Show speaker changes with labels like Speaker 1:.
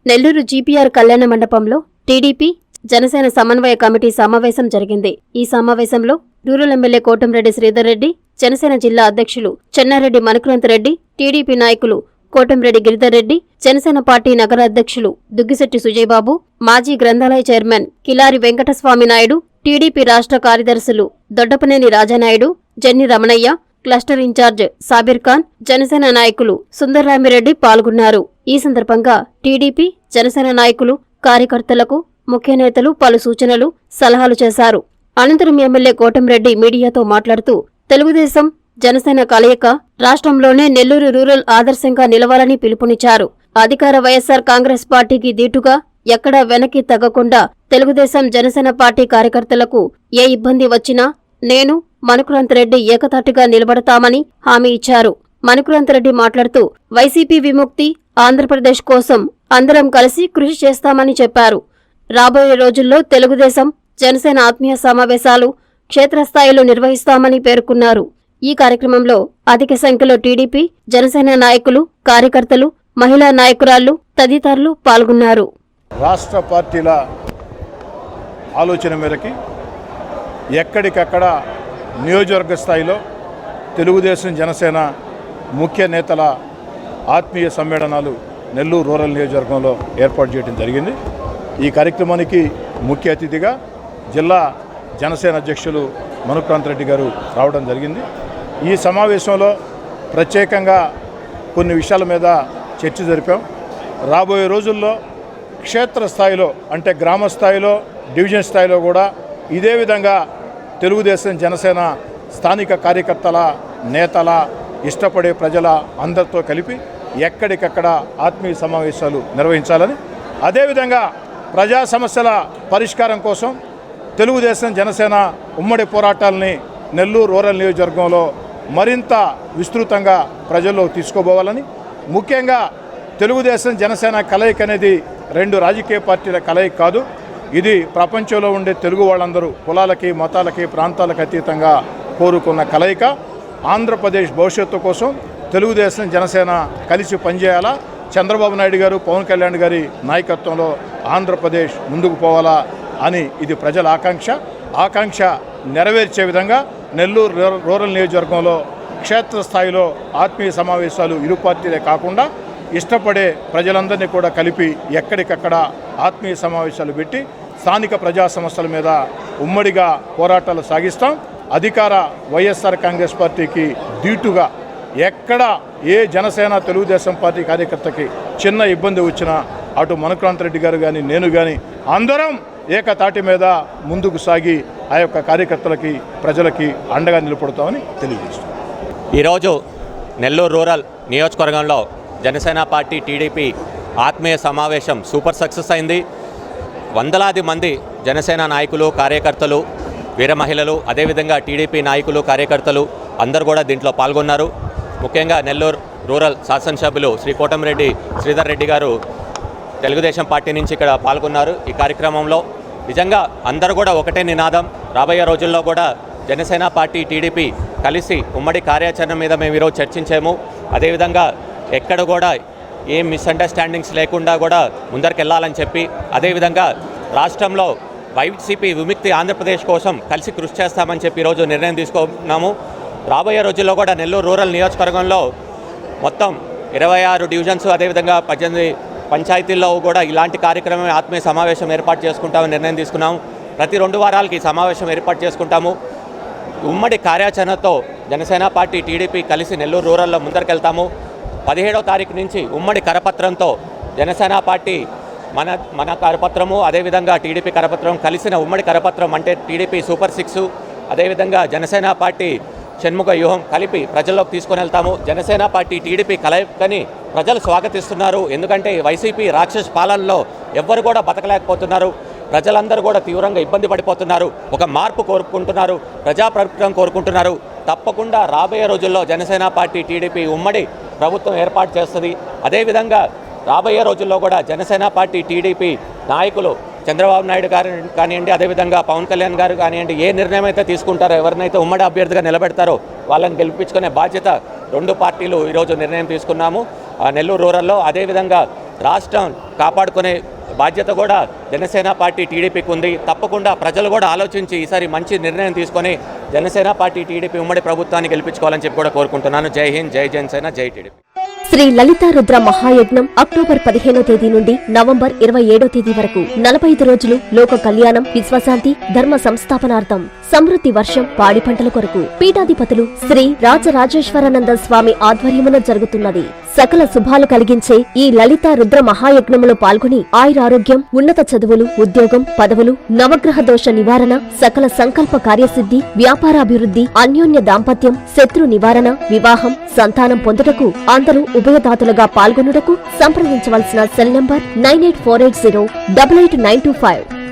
Speaker 1: Nellore GPR కళ్యాణ మండపంలో TDP Janasena సమన్వయ కమిటీ సమావేశం జరిగింది. ఈ సమావేశంలో రూరల్ ఎమ్మెల్యే కోటంరెడ్డి శ్రీధర్ రెడ్డి, జనసేన జిల్లా అధ్యక్షులు చెన్నారెడ్డి మణిక్రాంత్ రెడ్డి, టీడీపీ నాయకులు కోటంరెడ్డి గిరిధర్ రెడ్డి, జనసేన పార్టీ నగర అధ్యక్షులు దుగ్గిశెట్టి సుజయబాబు, మాజీ గ్రంథాలయ చైర్మన్ కిలారి వెంకటస్వామి నాయుడు, టీడీపీ రాష్ట్ర కార్యదర్శులు దొడ్డపనేని రాజానాయుడు, జెన్ని రమణయ్య, క్లస్టర్ ఇన్ఛార్జ్ సాబిర్ ఖాన్, జనసేన నాయకులు సుందర్రామిరెడ్డి పాల్గొన్నారు. ఈ సందర్భంగా టీడీపీ, జనసేన నాయకులు, కార్యకర్తలకు ముఖ్య నేతలు పలు సూచనలు, సలహాలు చేశారు. అనంతరం ఎమ్మెల్యే కోటంరెడ్డి మీడియాతో మాట్లాడుతూ తెలుగుదేశం, జనసేన కలయిక రాష్ట్రంలోనే నెల్లూరు రూరల్ ఆదర్శంగా నిలవాలని పిలుపునిచ్చారు. అధికార వైఎస్సార్ కాంగ్రెస్ పార్టీకి దీటుగా ఎక్కడా వెనక్కి తగ్గకుండా తెలుగుదేశం, జనసేన పార్టీ కార్యకర్తలకు ఏ ఇబ్బంది వచ్చినా నేను, మణిక్రాంత్ రెడ్డి ఏకతాటిగా నిలబడతామని హామీ ఇచ్చారు. మణిక్రాంత్ రెడ్డి మాట్లాడుతూ వైసీపీ విముక్తి, ఆంధ్రప్రదేశ్ కోసం అందరం కలిసి కృషి చేస్తామని చెప్పారు. రాబోయే రోజుల్లో తెలుగుదేశం, జనసేన ఆత్మీయ సమావేశాలు క్షేత్రస్థాయిలో నిర్వహిస్తామని పేర్కొన్నారు. ఈ కార్యక్రమంలో అధిక సంఖ్యలో టీడీపీ, జనసేన నాయకులు, కార్యకర్తలు, మహిళా నాయకురాళ్లు తదితరులు పాల్గొన్నారు.
Speaker 2: రాష్ట్ర పార్టీల ఆలోచన మేరకి ఎక్కడికక్కడ నియోజకవర్గ స్థాయిలో తెలుగుదేశం, జనసేన ముఖ్య నేతల ఆత్మీయ సమ్మేళనాలు నెల్లూరు రూరల్ నియోజకవర్గంలో ఏర్పాటు చేయడం జరిగింది. ఈ కార్యక్రమానికి ముఖ్య అతిథిగా జిల్లా జనసేన అధ్యక్షులు మణిక్రాంత్ రెడ్డి గారు రావడం జరిగింది. ఈ సమావేశంలో ప్రత్యేకంగా కొన్ని విషయాల మీద చర్చ జరిపాం. రాబోయే రోజుల్లో క్షేత్రస్థాయిలో అంటే గ్రామ స్థాయిలో, డివిజన్ స్థాయిలో కూడా ఇదే విధంగా తెలుగుదేశం, జనసేన స్థానిక కార్యకర్తల, నేతల, ఇష్టపడే ప్రజల అందరితో కలిపి ఎక్కడికక్కడ ఆత్మీయ సమావేశాలు నిర్వహించాలని, అదేవిధంగా ప్రజా సమస్యల పరిష్కారం కోసం తెలుగుదేశం, జనసేన ఉమ్మడి పోరాటాలని నెల్లూరు రూరల్ నియోజకవర్గంలో మరింత విస్తృతంగా ప్రజల్లో తీసుకోబోవాలని, ముఖ్యంగా తెలుగుదేశం, జనసేన కలయిక అనేది రెండు రాజకీయ పార్టీల కలయిక కాదు. ఇది ప్రపంచంలో ఉండే తెలుగు వాళ్ళందరూ కులాలకి, మతాలకి, ప్రాంతాలకు అతీతంగా కోరుకున్న కలయిక. ఆంధ్రప్రదేశ్ భవిష్యత్తు కోసం తెలుగుదేశం, జనసేన కలిసి పనిచేయాలా, చంద్రబాబు నాయుడు గారు, పవన్ కళ్యాణ్ గారి నాయకత్వంలో ఆంధ్రప్రదేశ్ ముందుకు పోవాలా అని ఇది ప్రజల ఆకాంక్ష నెరవేర్చే విధంగా నెల్లూరు రూరల్ నియోజకవర్గంలో క్షేత్రస్థాయిలో ఆత్మీయ సమావేశాలు ఇరు పార్టీలే కాకుండా ఇష్టపడే ప్రజలందరినీ కూడా కలిపి ఎక్కడికక్కడ ఆత్మీయ సమావేశాలు పెట్టి స్థానిక ప్రజా సమస్యల మీద ఉమ్మడిగా పోరాటాలు సాగిస్తాం. అధికార వైఎస్ఆర్ కాంగ్రెస్ పార్టీకి దీటుగా ఎక్కడ ఏ జనసేన, తెలుగుదేశం పార్టీ కార్యకర్తకి చిన్న ఇబ్బంది వచ్చినా అటు మణిక్రాంత్ రెడ్డి గారు కానీ, నేను కానీ అందరం ఏకతాటి మీద ముందుకు సాగి ఆ యొక్క కార్యకర్తలకి, ప్రజలకి అండగా నిలబడతామని తెలియజేస్తాం.
Speaker 3: ఈరోజు నెల్లూరు రూరల్ నియోజకవర్గంలో జనసేన పార్టీ, టీడీపీ ఆత్మీయ సమావేశం సూపర్ సక్సెస్ అయింది. వందలాది మంది జనసేన నాయకులు, కార్యకర్తలు, వీర మహిళలు, అదేవిధంగా టీడీపీ నాయకులు, కార్యకర్తలు అందరూ కూడా దీంట్లో పాల్గొన్నారు. ముఖ్యంగా నెల్లూరు రూరల్ శాసనసభ్యులు శ్రీ కోటంరెడ్డి శ్రీధర్ రెడ్డి గారు తెలుగుదేశం పార్టీ నుంచి ఇక్కడ పాల్గొన్నారు. ఈ కార్యక్రమంలో నిజంగా అందరూ కూడా ఒకటే నినాదం, రాబోయే రోజుల్లో కూడా జనసేన పార్టీ, టీడీపీ కలిసి ఉమ్మడి కార్యాచరణ మీద మేము ఈరోజు చర్చించాము. అదేవిధంగా ఎక్కడ కూడా ఏం మిస్అండర్స్టాండింగ్స్ లేకుండా కూడా ముందరికెళ్ళాలని చెప్పి, అదేవిధంగా రాష్ట్రంలో వైసీపీ విముక్తి, ఆంధ్రప్రదేశ్ కోసం కలిసి కృషి చేస్తామని చెప్పి ఈరోజు నిర్ణయం తీసుకున్నాము. రాబోయే రోజుల్లో కూడా నెల్లూరు రూరల్ నియోజకవర్గంలో మొత్తం 26 డివిజన్స్, అదేవిధంగా 18 పంచాయతీల్లో కూడా ఇలాంటి కార్యక్రమం, ఆత్మీయ సమావేశం ఏర్పాటు చేసుకుంటామని నిర్ణయం తీసుకున్నాము. ప్రతి 2 వారాలకి సమావేశం ఏర్పాటు చేసుకుంటాము. ఉమ్మడి కార్యాచరణతో జనసేన పార్టీ, టీడీపీ కలిసి నెల్లూరు రూరల్లో ముందరికెళ్తాము. 17వ తారీఖు నుంచి ఉమ్మడి కరపత్రంతో జనసేన పార్టీ మన కరపత్రము, అదేవిధంగా టీడీపీ కరపత్రం కలిసిన ఉమ్మడి కరపత్రం అంటే టీడీపీ సూపర్ 6, అదేవిధంగా జనసేన పార్టీ షణ్ముఖ వ్యూహం కలిపి ప్రజల్లోకి తీసుకొని వెళ్తాము. జనసేన పార్టీ, టీడీపీ కలయికని ప్రజలు స్వాగతిస్తున్నారు. ఎందుకంటే వైసీపీ రాక్షస పాలనలో ఎవ్వరు కూడా బతకలేకపోతున్నారు. ప్రజలందరూ కూడా తీవ్రంగా ఇబ్బంది పడిపోతున్నారు. ఒక మార్పు కోరుకుంటున్నారు, ప్రజాప్రభుత్వం కోరుకుంటున్నారు. తప్పకుండా రాబోయే రోజుల్లో జనసేన పార్టీ, టీడీపీ ఉమ్మడి ప్రభుత్వం ఏర్పాటు చేస్తుంది. అదేవిధంగా రాబోయే రోజుల్లో కూడా జనసేన పార్టీ, టీడీపీ నాయకులు చంద్రబాబు నాయుడు గారు కానివ్వండి, అదేవిధంగా పవన్ కళ్యాణ్ గారు కానివ్వండి, ఏ నిర్ణయం అయితే తీసుకుంటారో, ఎవరినైతే ఉమ్మడి అభ్యర్థిగా నిలబెడతారో వాళ్ళని గెలిపించుకునే బాధ్యత 2 పార్టీలు ఈరోజు నిర్ణయం తీసుకున్నాము నెల్లూరు రూరల్లో. అదేవిధంగా రాష్ట్రం కాపాడుకునే బాధ్యత కూడా జనసేన పార్టీ టీడీపీకి ఉంది. తప్పకుండా ప్రజలు కూడా ఆలోచించి ఈసారి మంచి నిర్ణయం తీసుకొని జనసేన పార్టీ టీడీపీ ఉమ్మడి ప్రభుత్వాన్ని గెలిపించుకోవాలని చెప్పి కూడా కోరుకుంటున్నాను. జై హింద్, జై జనసేన, జై టీడీపీ.
Speaker 4: శ్రీ లలితా రుద్ర మహాయజ్ఞం అక్టోబర్ 15వ తేదీ నుండి నవంబర్ 27వ తేదీ వరకు 45 రోజులు లోక కళ్యాణం, విశ్వశాంతి, ధర్మ సంస్థాపనార్థం, సమృద్ధి వర్షం, పాడి పంటల కొరకు పీఠాధిపతులు శ్రీ రాజరాజేశ్వరానంద స్వామి ఆధ్వర్యమున జరుగుతున్నది. సకల శుభాలు కలిగించే ఈ లలితా రుద్ర మహాయజ్ఞములో పాల్గొని ఆయురారోగ్యం, ఉన్నత చదువులు, ఉద్యోగం, పదవులు, నవగ్రహ దోష నివారణ, సకల సంకల్ప కార్యసిద్ధి, వ్యాపారాభివృద్ధి, అన్యోన్య దాంపత్యం, శత్రు నివారణ, వివాహం, సంతానం పొందుటకు అందరూ ఉభయదాతలుగా పాల్గొనుటకు సంప్రదించవలసిన సెల్ నంబర్ 9848088925.